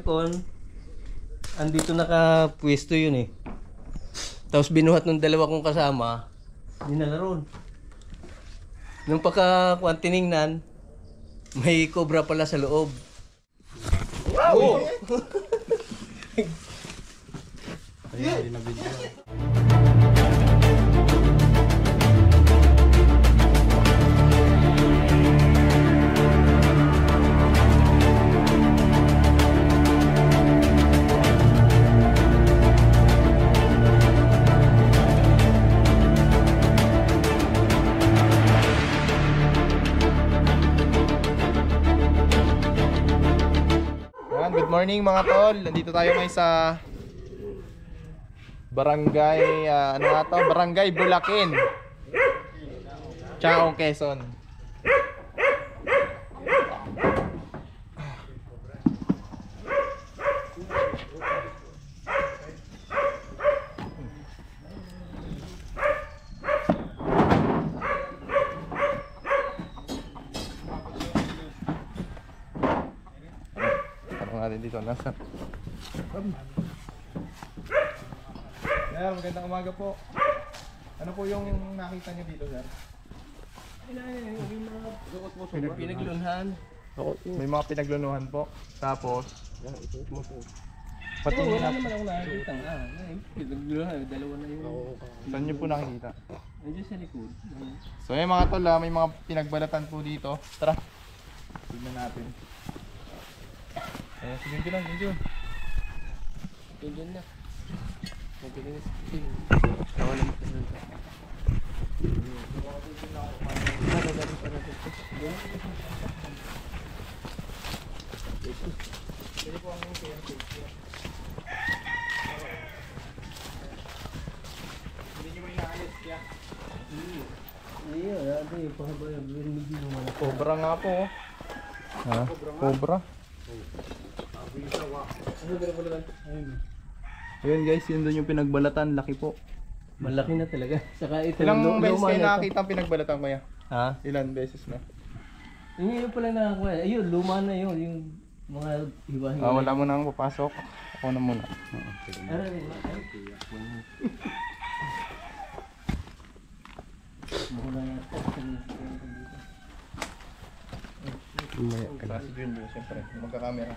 aircon, andito nakapwesto yun eh. Tapos binuhat ng dalawa kong kasama, dinala ron. Nung pagkakuan tiningnan, may cobra pala sa loob. Wow! Ayun, na video. Good morning mga tol. Nandito tayo ngayon sa Barangay ano nga to? Barangay Bulakin, Chao, Quezon. Natin dito nasa. Sir, magandang umaga po. Ano po yung nakita niyo dito, sir? Pinaglunhan. May mga pinaglunuhan po. Tapos pati wala naman ako nakikita. Pinaglunhan, dalawa na yung... saan niyo po nakikita? Nandiyan sa likod. So yung mga tol, may mga pinagbalatan po dito. Tara, tignan natin. Sige ko lang, yun. Yun na. Magaling na Cobra nga po. Ha? Cobra. Ayun guys, yun doon yung pinagbalatan, laki po. malaki na talaga. Saka ito Ilang beses kayo nakakita ang pinagbalatan kaya? Ha? Ilan beses na? Yun pala nakakuha. Ayun, luma na yun. Yung mga hiwa-hiwa. Wala mo na ang papasok. Ako na muna. Si Junjo, siyempre. Magkakamera.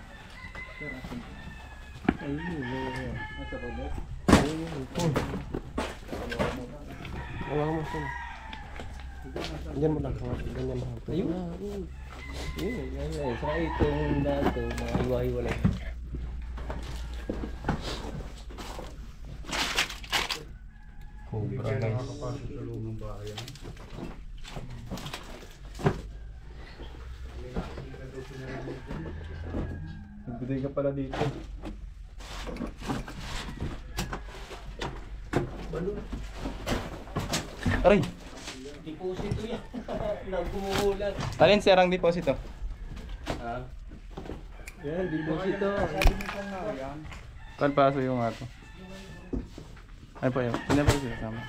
Ganyan mo lang. Ganyan mo lang. Ayun. Ayun. Saka itong dato, mga hiwa-hiwalay. Cobra guys. Nagbigay ka pala dito. Aray! Deposito yan. Nagumuhulan. Alin sir ang deposito? Ha? Yan, deposito. Saan paso yung ato? Ay pa yun. Hindi pa siya sama.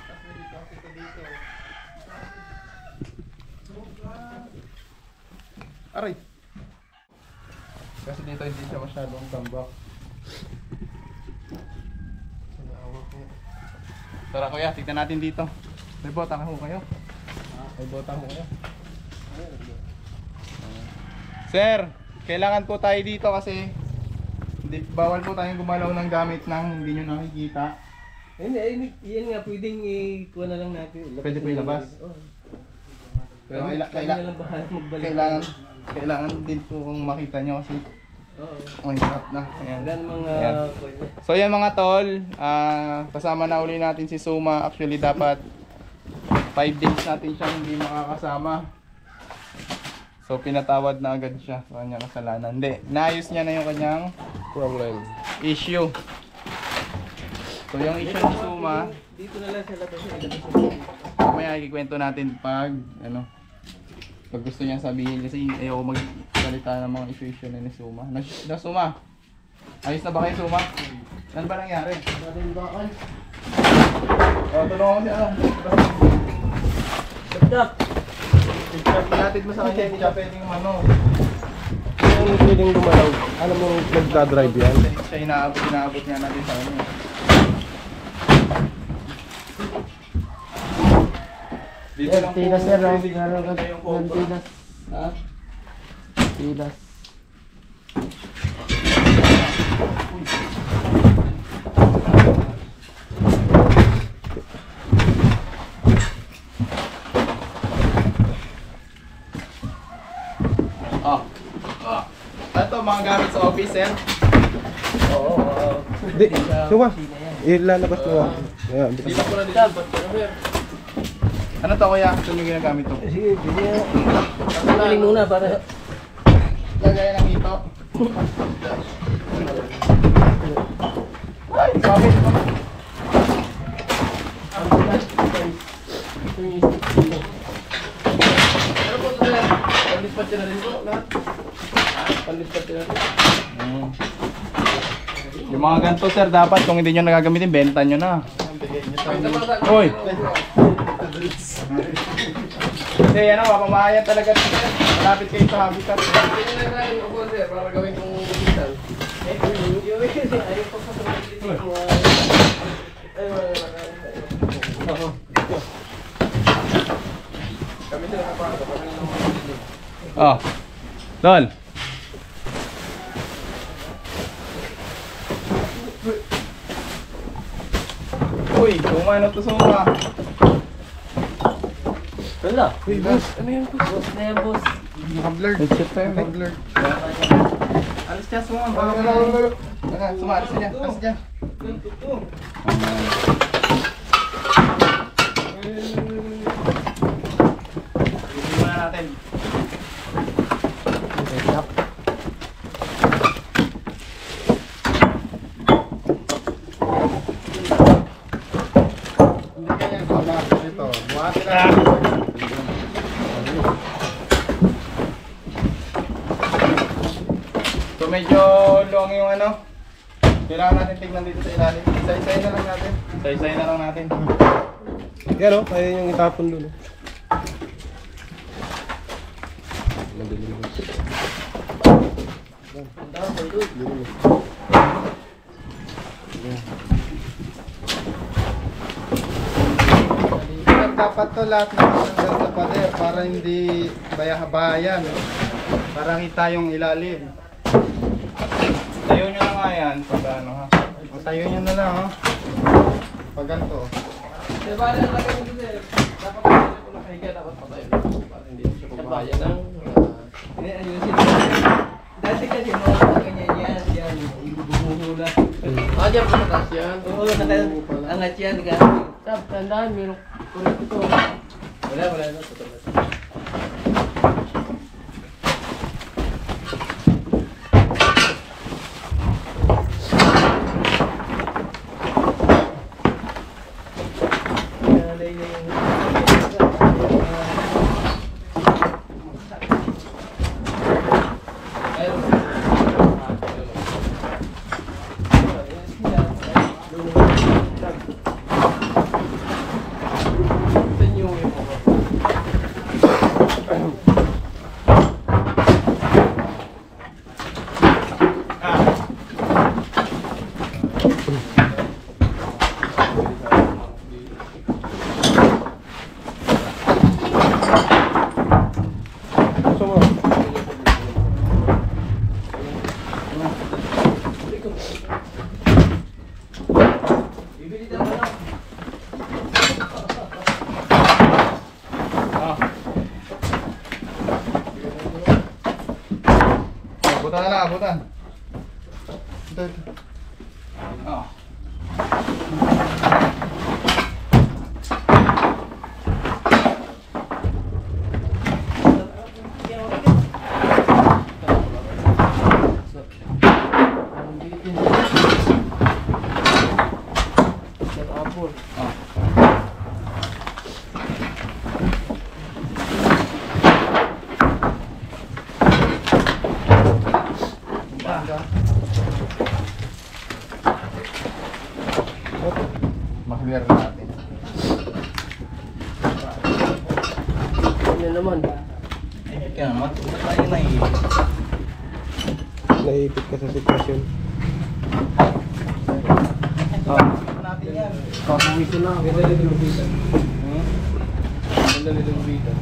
Aray! Kasi dito hindi siya masyadong tambak. Tara kuya, tignan natin dito. May bota ka ho kayo? May bota ho kayo? Sir, kailangan po tayo dito kasi bawal po tayong gumalaw ng gamit nang hindi nyo nakikita. Hindi, yan nga, pwedeng ikuha na lang natin. Pwede po ilabas? Oo. Pero kailangan din po kung makita nyo kasi ang hirap na. Ayan. Ayan. So yan mga tol, kasama na uli natin si Suma. Actually dapat 5 days natin siyang hindi makakasama. So pinatawad na agad siya sa kanyang kasalanan. Hindi, naayos niya na yung kanyang issue. So yung issue ni Suma, dito na lang sa labas. mamaya ikikwento natin pag pag gusto niya sabihin kasi ayoko magsalita ng mga issue ni Suma. Na Suma, ayos na ba kayo Suma? Ano ba nangyari? Tulungan ko siya. Stop! Pinatid mo sa kanya, hindi siya pwedeng yung pwedeng gumalaw. Ano mo nagdadrive yan? Siya inaabot nga natin sa kanya. Dito lang po. Tilas sir, Meron meron ka yung photo. tilas. Ha? Tilas. Oh. Oh. Ito, mga gamit sa office, sir. Oo. Di, suka. Ilalabas mo ako. Ayan, Dito ko na dito. Ano to, kuya? Ito yung ginagamit to. Sige, bigyan. Pagaling muna para... Lagayan ng ito. Ay, sabi. Ano po ito, sir? Pandispatch na rin po, lahat. Pandispatch na rin. Yung mga ganito, sir, dapat kung hindi nyo nagagamitin, benta nyo na. Uy! Hindi, ano, mapamahayan talaga ito, sir. Malapit kayo sa habitat. Hindi na lang ako, sir, para gawin kong bukisan. Ayaw pa sa kami sila na pa. Oh. Tol. Uy, kumano to suma. Wala. Uy, boss. Ano yan, boss? Boss na yan, boss. Naka-blurred. Headset pa yun, Naka-blurred. Alis siya, suma. Suma, alis siya. Alis siya. Hindi muna natin. Ito, buhati na. So medyo long yung ano. Kailangan natin tignan dito sa ilalim. Isa-isay na lang natin. Isa-isay na lang natin. Yan o, kaya yung itapon doon. Madali mo. Dapat to lahat nakasandal sa pader para hindi bayahabayan. Para kita yung ilalim. Tayo nyo na nga yan. Pag ano ha. O tayo nyo na lang ha. Pag ganito. Diba, nalagay mo sir. Dapat ko nakahiga, dapat patayo. Para hindi siya pagbayan ng... Hindi, ayusin. Dati kasi mga ganyan yan. Ibubuhula. Ah, diyan po sa taas yan. Oo, angat yan. Tab, tandaan, mayroong kulit ito. Wala na. Totoo na. Gusto mo? Bibili tayo na. Abutan na lang, abutan. Ito, ito. Oh. Maklear natin. Ano naman? Kaya naman, tayo na Naipit ka sa sitwasyon. Natin yan. Papawisin na. Ganda nito ng bitan. Ganda nito ng bitan.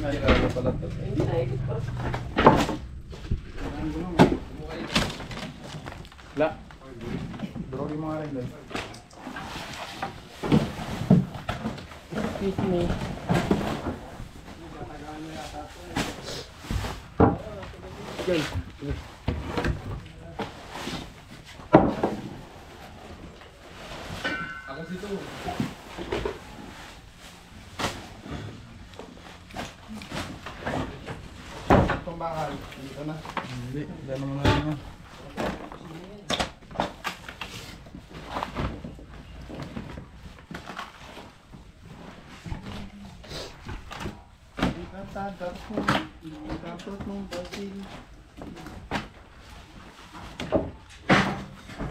Ay, kaya pala to. Hindi na, ikot pa. La. Bro, yung mga rin doon. Excuse me. Yan. Ako si to. Itong bakal. Dito na. Hindi, dala mo na rin yan. Tapos nung basil.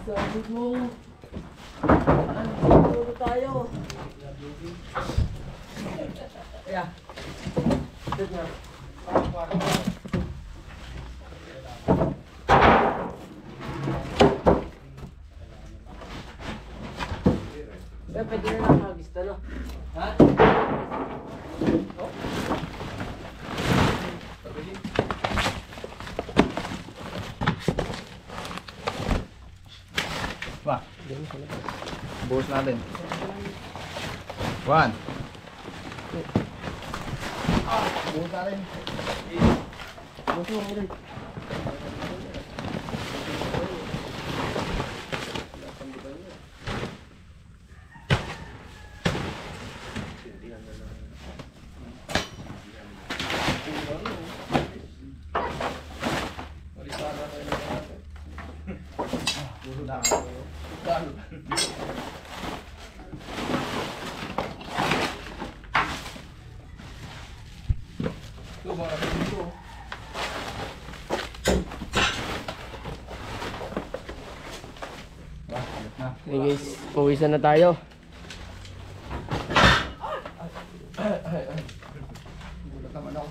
Sabi mo. Ano tayo? Yeah. Sit na. Pwede na lang magista, no? Ha? Ba? Buhos natin. 1. Buhos na rin. Gusto mo ulit. Okay guys, pawisan na tayo. Gulat naman ako.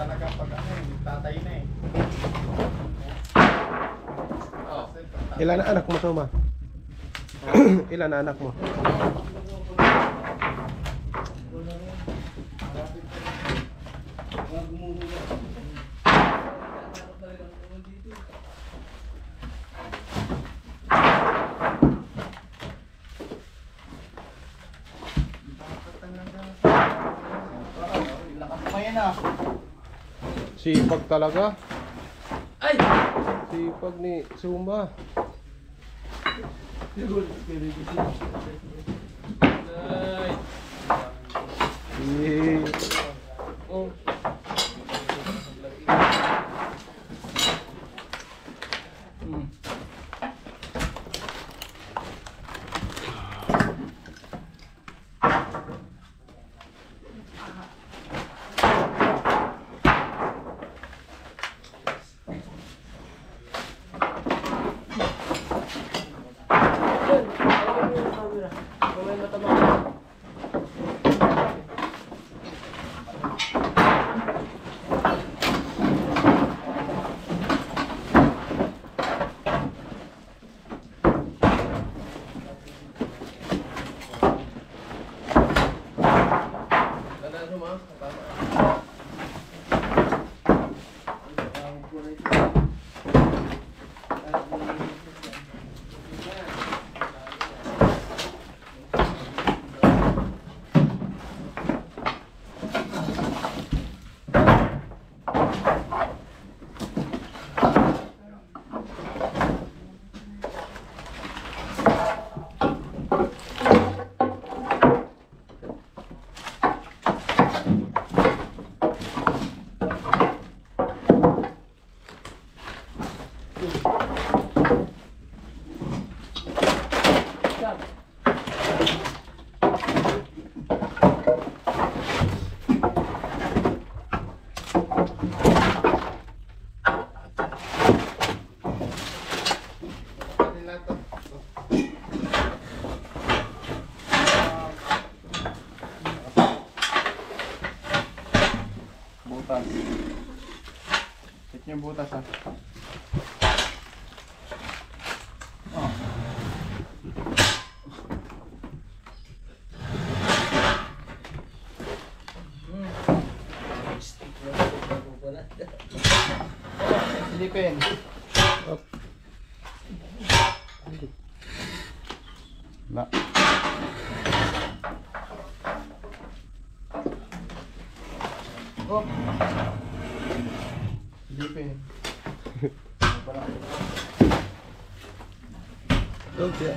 Talaga pag ano, tatay na eh. Ilan na anak mo, Suma? Ilan na anak mo? Lakas pa yan ah. Sipag talaga. Ay! Sipag ni Suma. Eh, Yun! Lagyan mo yung camera. Kung may matama ka. Tandaan mo, ma. Tama. yung butas ha. Oh. Silipin. Wala. Oh. Silipin. Okay.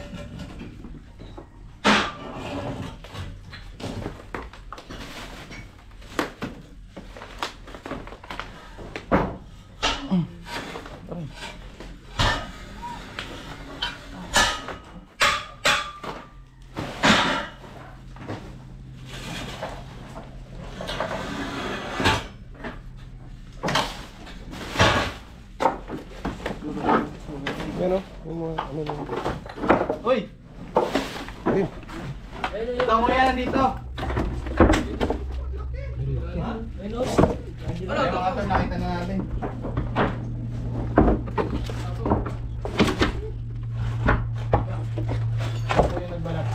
Ano? Ano na? Uy! Ayun. Ito mo yan dito. Ano mga ito nakita na natin. Ako yung nagbalat.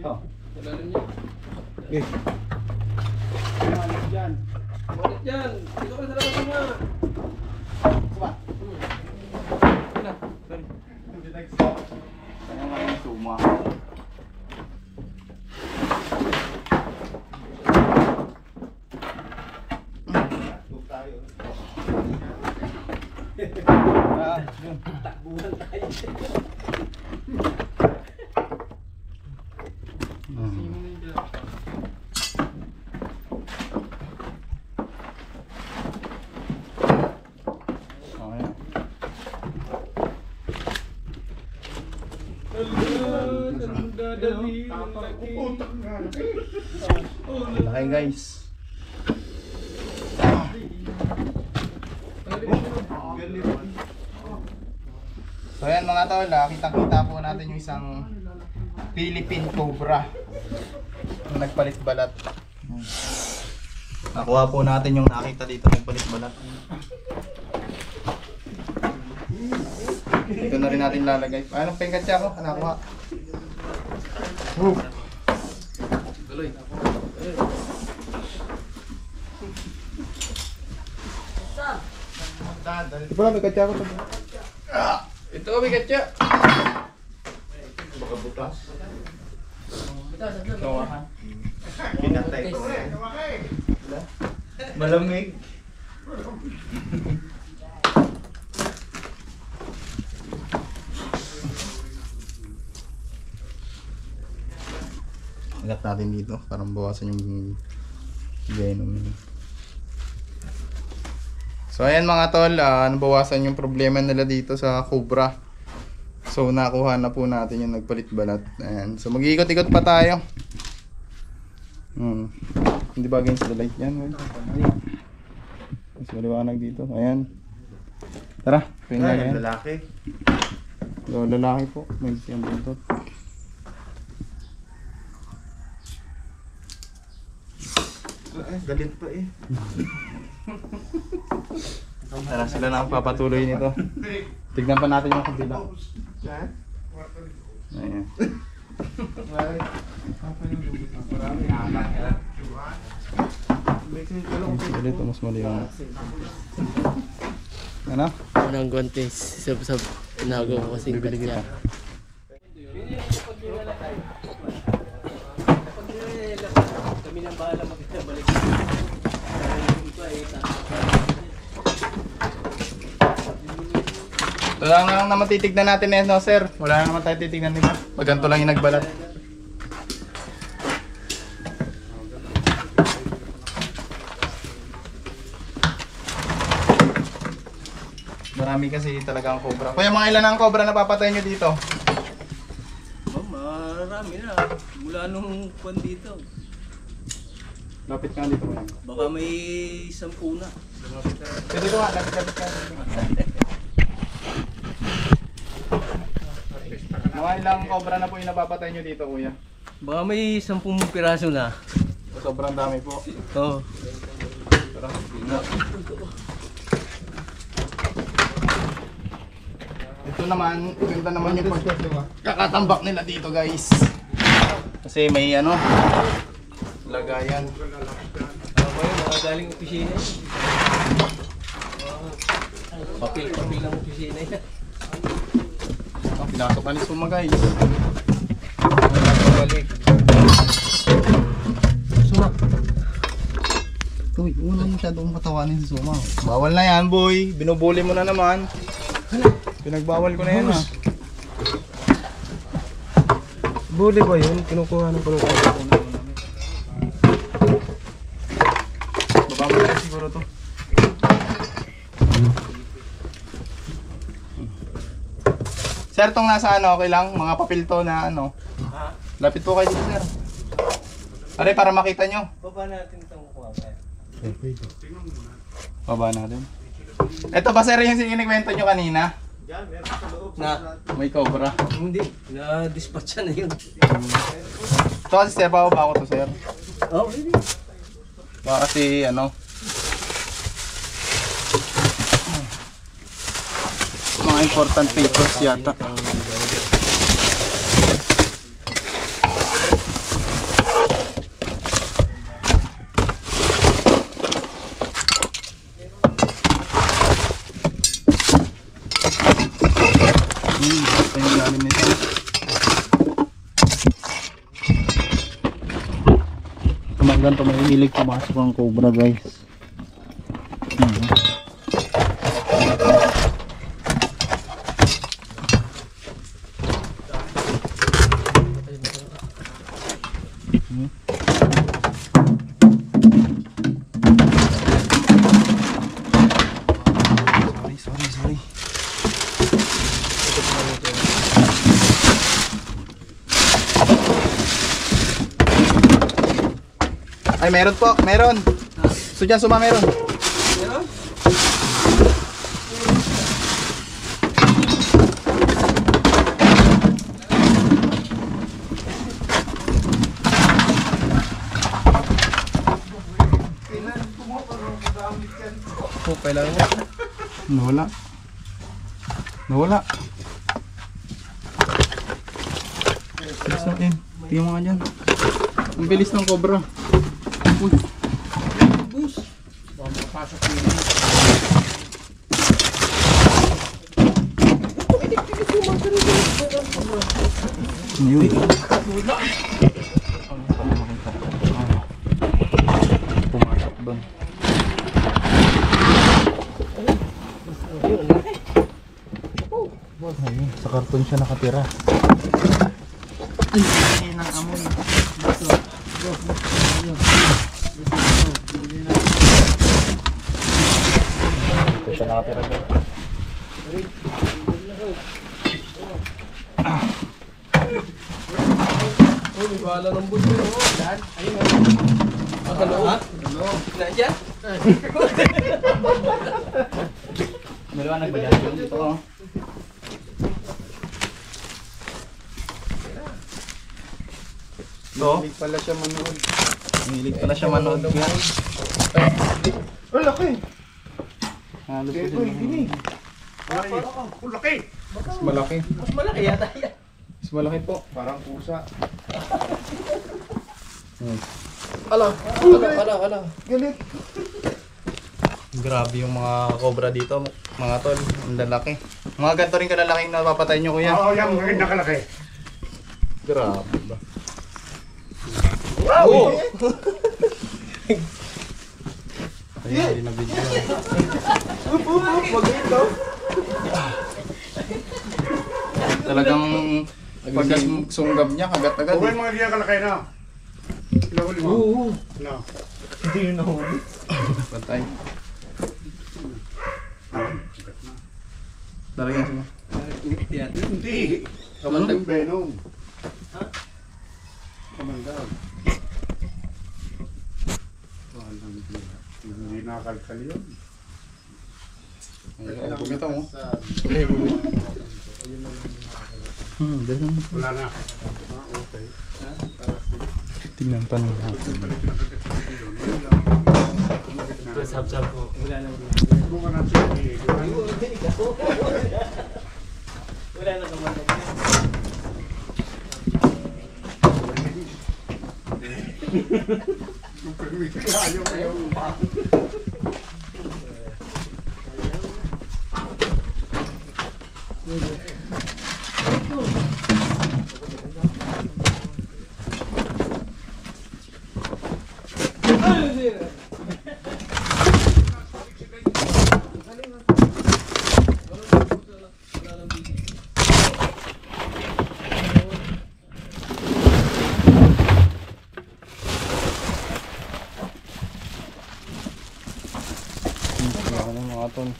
Oh. Okay. Diyan. Balik dyan. Dito ka sa labas mo. Suma. Sorry. Kaya nga yung suma. Yun. Takbuhan tayo. Okay guys. So ayan mga tol, kitang-kita po natin yung isang Philippine Cobra na nagpalit balat. Nakuha po natin yung nakita dito nagpalit balat. Dito na rin natin lalagay. Anong pengkatsa ko? Nakuha. Tuloy. Di ba may katsa ko? Ito kami katya. Baka butas. Nawahan. Pinatay ko. Malamig. Ilat natin dito para mabawasan yung venom. So ayan mga tol, nabawasan yung problema nila dito sa Cobra. So nakuha na po natin yung nagpalit balat. Ayan. So mag-iikot-ikot pa tayo. Hindi ba against the light yan? Mas maliwanag dito. Ayan. Tara, tingnan yan. Lalaki. So, lalaki po. May siyang buntot. Galit pa eh. Tara, sila na ang papatuloy nito. Tignan pa natin yung kabila. Ayan. Ulit, mas maliwanag. Ano? Anong guantes sa tinago ko kasing Bibili kita. katya. Kami nang bahala magbalik. Ito lang naman titignan natin eh, no, sir? Wala naman tayo titignan nila. Pag ganito lang yung nagbalat. Marami kasi talaga ang cobra. Kuya, mga ilan ang cobra na papatay nyo dito? Oh, marami na. Mula nung kwan dito. Lapit ka dito. Kuya. Baka may 10 na. Pwede ko nga, lapit ka. Mga ilang cobra na po yung napapatay nyo dito, kuya? Baka may 10 piraso na. Sobrang dami po. Oo. Ito naman, ganda naman yung kakatambak nila dito guys. Kasi may ano, lagayan. Ano ba yun? Mga galing opisina. Papil ng opisina yan. Oh, pinasok na ni Suma guys. Balik. Suma. Uy, una masyadong patawanin si Suma. Bawal na yan boy, binubuli mo na naman. Pinagbawal ko na yan ha. Bully ba yun? Kinukuha ng kulungan. Baba mo na siguro to. Sir, tong nasa ano, okay lang? Mga papel to na ano. Lapit po kayo dito, sir. Are, para makita nyo. Baba natin itong kuha. Baba natin. Ito ba, sir, yung sinikwento nyo kanina? Na? May cobra. Hindi. Na-dispatch na yun. Ito kasi, sir, bababa ko to, sir. Oh, hindi. Baka kasi, ano, mga important papers yata. Ito yung lalim nito. Ganito may hilig pumasok ang cobra guys. Sorry. Ay, meron po, meron. So dyan, Suma, meron. Meron? Oh, kailangan mo. Nawala. Bilis natin. Tingnan mo nga dyan. Ang bilis ng cobra. Uy. Bus. Pasok yun. Yun. Pumasok doon. Ayun, sa karton siya nakatira. Ay, ng amoy. Ito siya nakatira doon. Oh, may bala ng bus yun. Saan? Ayun. Sa loob? Hello? Nandiyan? Maliwanag ba dyan? Dito oh. Hilig pala siya manood. Hilig pala siya manood. Oh, laki! Halos Kaya pa ko, din. gini. Laki! Mas malaki. Mas malaki yata yan. Mas malaki po. Parang pusa. Ala. Galit! Grabe yung mga cobra dito, mga tol. Ang lalaki. Mga ganito rin kalalaking napapatay nyo, kuya. Oo, yan, maganda kalaki. Grabe ba? Wow! Ayun, hindi na video. Maganda. Talagang pagkas sunggab niya, kagat-agad. Huwag mga diyan kalaki na. Ilahuli mo. Oo. No. Hindi yun nahuli. Patay. Talagang sila. Hindi. Kamandag. Venom. Ha? Kamandag. Hindi nakakalkal yun. Ay, bumita mo. Ganun. Wala na. Okay. Tingnan pa natin. Sab-sab ko. Wala nang wala nang naman. Mga tol.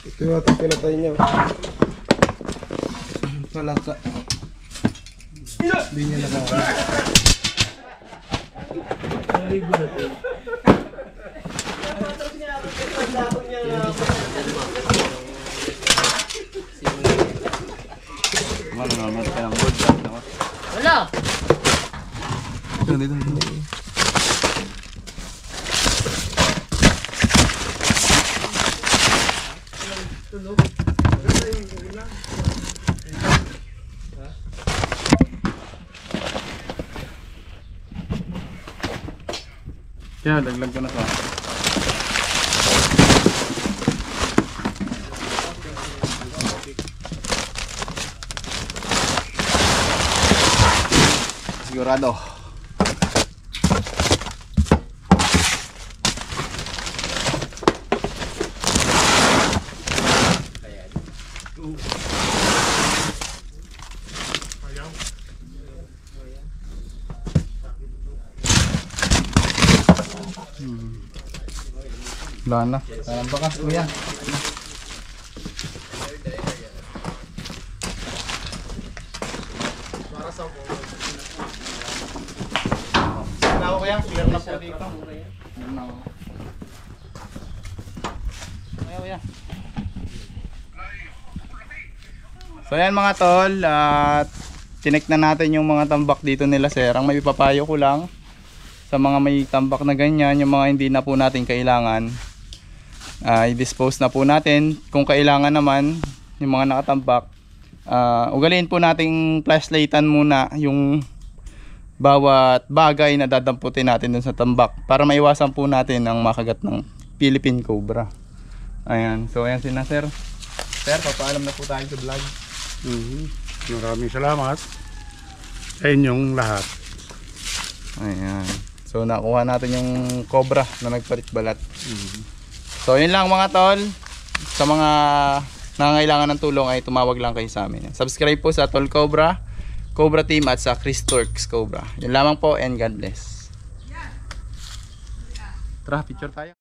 Ito yung ating pinatay niya. Palaka. Hindi niya nakakita. Ano naman ka ng board. Wala! Dito. Kaya laglag ko na to. Sigurado. Wala na. Parang bakas kuya. Ako kuya, clear na po dito. Kuya. So yan mga tol, at chinek na natin yung mga tambak dito nila sir. Ang may papayo ko lang sa mga may tambak na ganyan, yung mga hindi na po natin kailangan, i-dispose na po natin. Kung kailangan naman yung mga nakatambak, ugaliin po nating flashlightan muna yung bawat bagay na dadamputin natin dun sa tambak para maiwasan po natin ang makagat ng Philippine Cobra. Ayan, so ayan sina sir. Sir, papaalam na po tayo sa vlog. Maraming salamat sa inyong lahat. Ayan, so nakuha natin yung cobra na nagpalit balat. So yun lang mga tol. Sa mga nangangailangan ng tulong ay tumawag lang kayo sa amin. Subscribe po sa Tol Cobra, Cobra Team at sa Chris Turks Cobra. Yun lamang po and God bless. Tara, picture tayo.